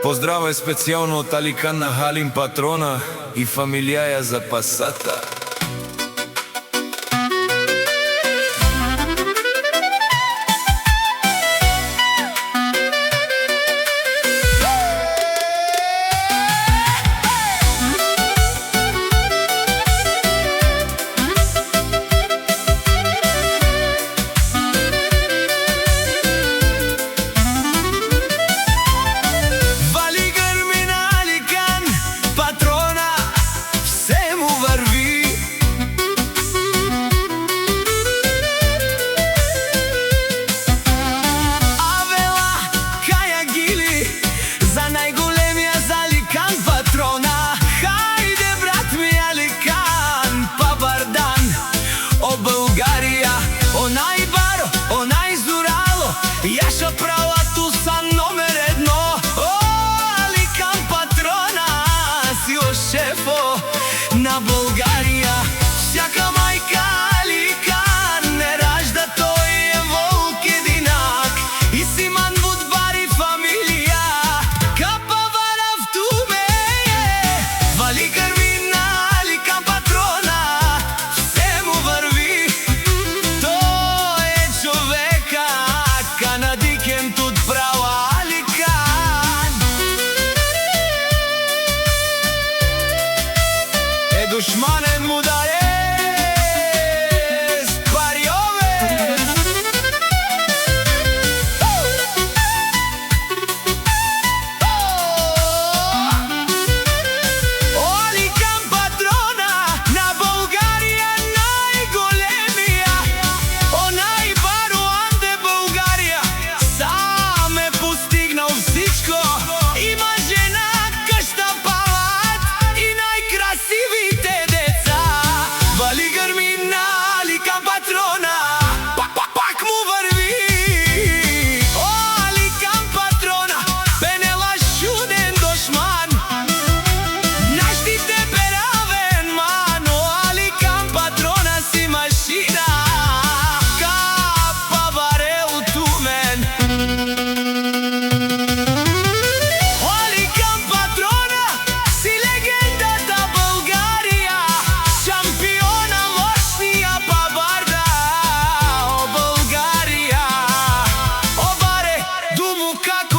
Поздрава е специјално од Аликан на Халим Патрона и фамилијаја за Пасата. Јаша права ту са номер едно. О, Аликан Патрона си о шефо на Болгарија. Всяка мајка Аликан не ражда, тој е волк единак. И Симан Будбари фамилија, капа варав туме. Вали крви на Аликан Патрона, се му врви. Тој е човека канадикен тут права Аликан. Е душманен му даде спариове. О, Аликан Патрона на Болгарија најголемија. Онај баруан де Болгарија сам е постигнал всичко. Има жена, къща, палат и најкрасивите деца. Вали грми на Аликан Патрона, пак му върви. О, Аликан Патрона, пенела шуден дошман. Наштите беравен ман. О, Аликан Патрона си машина, капа варел тумен. О, Аликан Патрона си легендата Болгарија, шампиона мощнија баварда. О, Болгарија, о баре, думу како